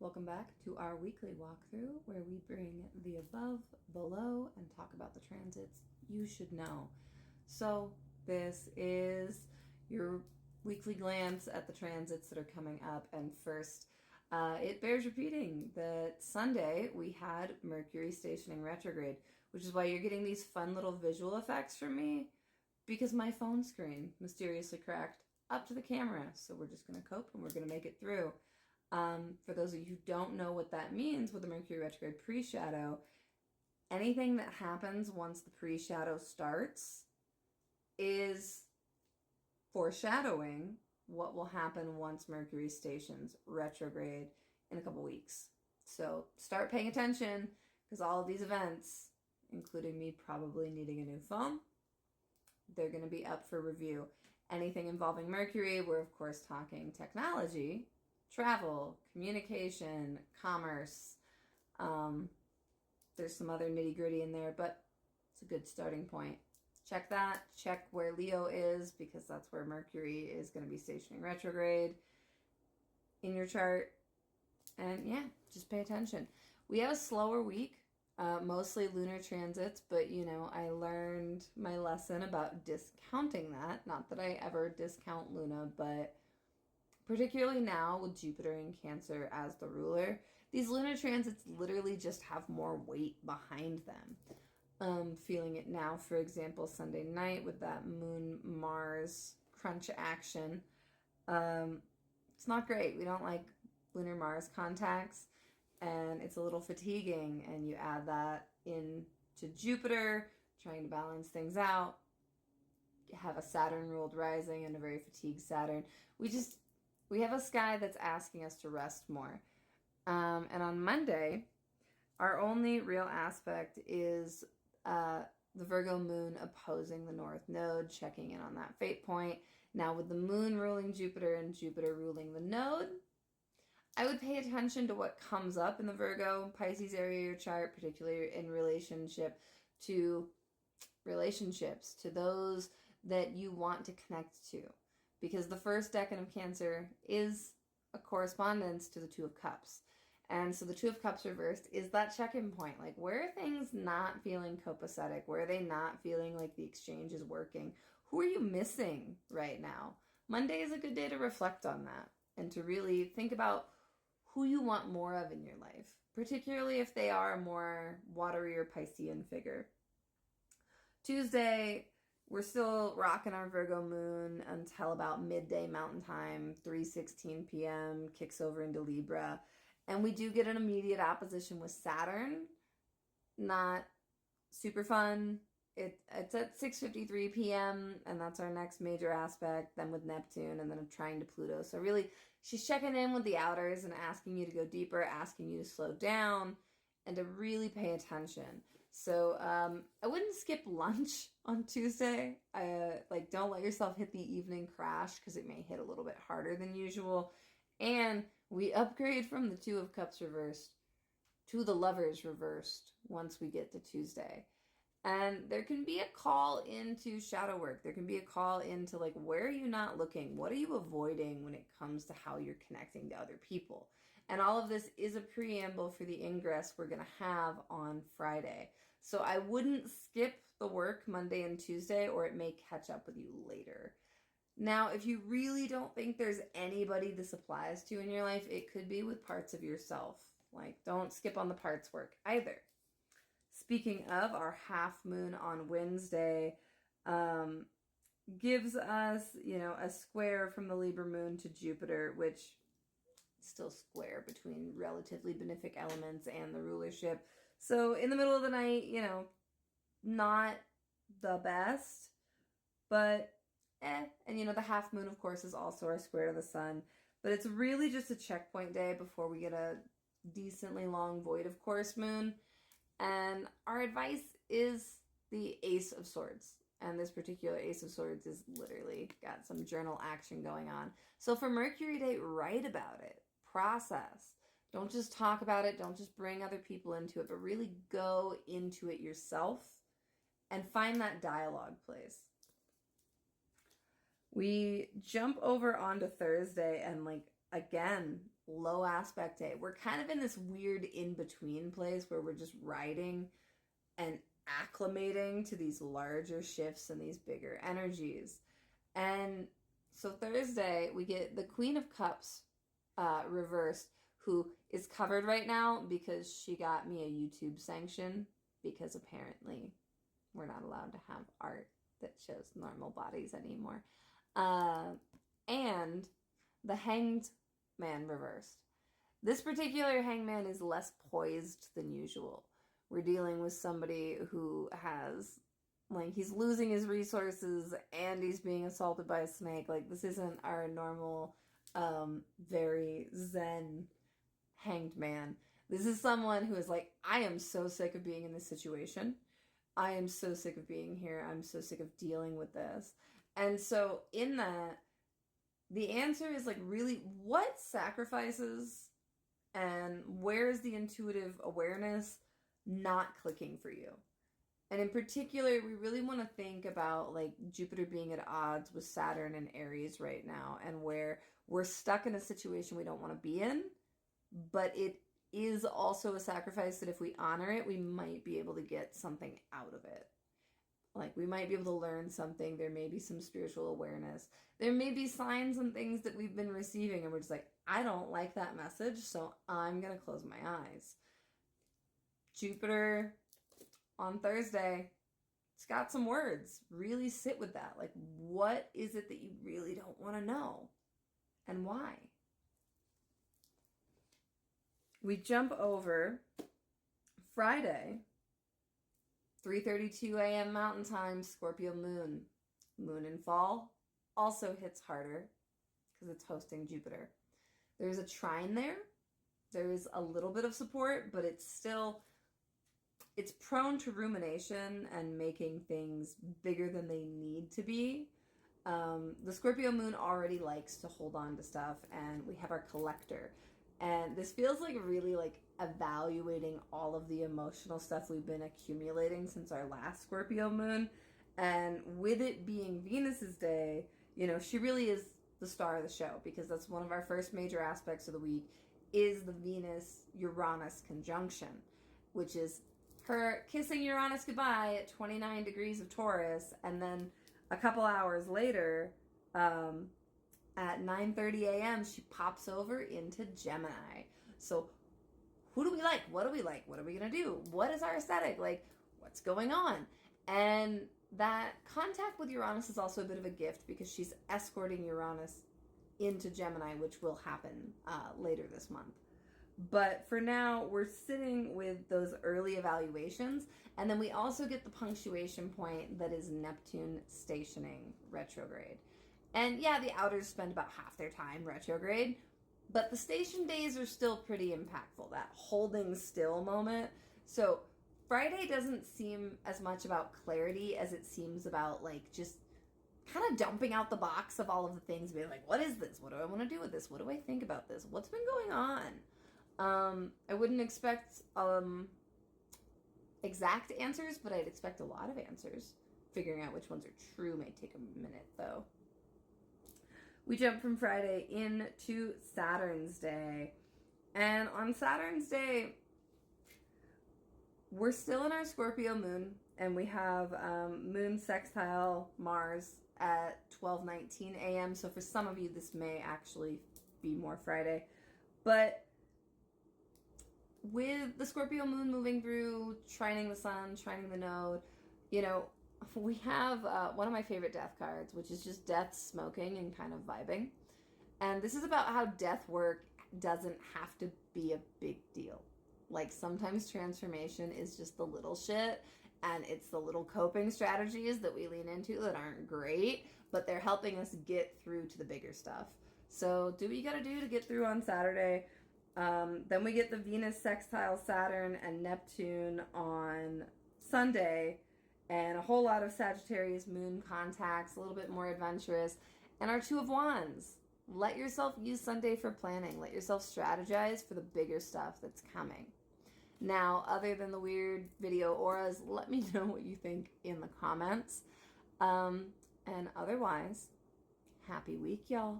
Welcome back to our weekly walkthrough where we bring the above, below, and talk about the transits you should know. So this is your weekly glance at the transits that are coming up. And first, it bears repeating that Sunday we had Mercury stationing retrograde, which is why you're getting these fun little visual effects from me, because my phone screen mysteriously cracked up to the camera. So we're just going to cope and we're going to make it through. For those of you who don't know what that means with the Mercury retrograde pre-shadow, anything that happens once the pre-shadow starts is foreshadowing what will happen once Mercury stations retrograde in a couple weeks. So start paying attention, because all of these events, including me probably needing a new phone, they're going to be up for review. Anything involving Mercury, we're of course talking technology, travel, communication, commerce. There's some other nitty gritty in there, but it's a good starting point. Check that. Check where Leo is, because that's where Mercury is going to be stationing retrograde in your chart. And yeah, just pay attention. We have a slower week, mostly lunar transits, but I learned my lesson about discounting that. Not that I ever discount Luna, but particularly now with Jupiter in Cancer as the ruler, these lunar transits literally just have more weight behind them. Feeling it now, for example, Sunday night with that Moon-Mars crunch action. It's not great. We don't like lunar Mars contacts, and it's a little fatiguing, and you add that into Jupiter, trying to balance things out. You have a Saturn-ruled rising and a very fatigued Saturn. We have a sky that's asking us to rest more. And on Monday, our only real aspect is the Virgo moon opposing the North Node, checking in on that fate point. Now, with the moon ruling Jupiter and Jupiter ruling the node, I would pay attention to what comes up in the Virgo Pisces area of your chart, particularly in relationship to relationships, to those that you want to connect to. Because the first decan of Cancer is a correspondence to the Two of Cups. And so the Two of Cups reversed is that check-in point. Like, where are things not feeling copacetic? Where are they not feeling like the exchange is working? Who are you missing right now? Monday is a good day to reflect on that and to really think about who you want more of in your life, particularly if they are a more watery or Piscean figure. Tuesday, we're still rocking our Virgo moon until about midday Mountain Time, 3:16 p.m., kicks over into Libra. And we do get an immediate opposition with Saturn. Not super fun. It's at 6:53 p.m., and that's our next major aspect, then with Neptune, and then a trine to Pluto. So really, she's checking in with the outers and asking you to go deeper, asking you to slow down, and to really pay attention. So I wouldn't skip lunch on Tuesday. Don't let yourself hit the evening crash, because it may hit a little bit harder than usual. And we upgrade from the Two of Cups reversed to the Lovers reversed once we get to Tuesday. And there can be a call into shadow work. There can be a call into, like, where are you not looking? What are you avoiding when it comes to how you're connecting to other people? And all of this is a preamble for the ingress we're going to have on Friday. So I wouldn't skip the work Monday and Tuesday, or it may catch up with you later. Now, if you really don't think there's anybody this applies to in your life, it could be with parts of yourself. Like, don't skip on the parts work either. Speaking of, our half moon on Wednesday gives us, a square from the Libra moon to Jupiter, which is still square between relatively benefic elements and the rulership. So in the middle of the night, not the best, but And the half moon, of course, is also our square to the sun. But it's really just a checkpoint day before we get a decently long void of course moon. And our advice is the Ace of Swords. And this particular Ace of Swords is literally got some journal action going on. So for Mercury Day, write about it. Process. Don't just talk about it. Don't just bring other people into it, but really go into it yourself and find that dialogue place. We jump over onto Thursday, and again, low aspect day. We're kind of in this weird in-between place where we're just riding and acclimating to these larger shifts and these bigger energies. And so Thursday, we get the Queen of Cups reversed, who is covered right now because she got me a YouTube sanction, because apparently we're not allowed to have art that shows normal bodies anymore. And the Hanged Man reversed. This particular hangman is less poised than usual. We're dealing with somebody who has, like, he's losing his resources and he's being assaulted by a snake. Like, this isn't our normal, very zen hanged man. This is someone who is like, I am so sick of being in this situation. I am so sick of being here. I'm so sick of dealing with this. And so in that, the answer is, like, really, what sacrifices and where is the intuitive awareness not clicking for you? And in particular, we really want to think about, like, Jupiter being at odds with Saturn and Aries right now, and where we're stuck in a situation we don't want to be in, but it is also a sacrifice that if we honor it, we might be able to get something out of it. Like, we might be able to learn something. There may be some spiritual awareness. There may be signs and things that we've been receiving, and we're just like, I don't like that message, so I'm going to close my eyes. Jupiter on Thursday, it's got some words. Really sit with that. Like, what is it that you really don't want to know? And why? We jump over Friday, 3:32 a.m. Mountain Time, Scorpio moon. Moon in fall also hits harder because it's hosting Jupiter. There's a trine there. There is a little bit of support, but it's prone to rumination and making things bigger than they need to be. The Scorpio moon already likes to hold on to stuff, and we have our collector. And this feels like really, like, evaluating all of the emotional stuff we've been accumulating since our last Scorpio moon. And with it being Venus's day, you know, she really is the star of the show, because that's one of our first major aspects of the week, is the Venus-Uranus conjunction, which is her kissing Uranus goodbye at 29 degrees of Taurus, and then a couple hours later, at 9:30 a.m., she pops over into Gemini. So who do we like? What do we like? What are we going to do? What is our aesthetic? Like, what's going on? And that contact with Uranus is also a bit of a gift, because she's escorting Uranus into Gemini, which will happen later this month. But for now, we're sitting with those early evaluations. And then we also get the punctuation point that is Neptune stationing retrograde. And yeah, the outers spend about half their time retrograde, but the station days are still pretty impactful, that holding still moment. So Friday doesn't seem as much about clarity as it seems about, like, just kind of dumping out the box of all of the things, being like, what is this? What do I want to do with this? What do I think about this? What's been going on? I wouldn't expect exact answers, but I'd expect a lot of answers. Figuring out which ones are true may take a minute, though. We jump from Friday into Saturn's Day. And on Saturn's Day, we're still in our Scorpio moon, and we have moon sextile Mars at 12:19 a.m. So for some of you, this may actually be more Friday. But with the Scorpio moon moving through, trining the sun, trining the node, you know, we have one of my favorite death cards, which is just death, smoking, and kind of vibing. And this is about how death work doesn't have to be a big deal. Like, sometimes transformation is just the little shit, and it's the little coping strategies that we lean into that aren't great, but they're helping us get through to the bigger stuff. So do what you gotta do to get through on Saturday. Then we get the Venus sextile Saturn and Neptune on Sunday, and a whole lot of Sagittarius moon contacts, a little bit more adventurous, and our Two of Wands. Let yourself use Sunday for planning. Let yourself strategize for the bigger stuff that's coming. Now, other than the weird video auras, let me know what you think in the comments. And otherwise, happy week, y'all.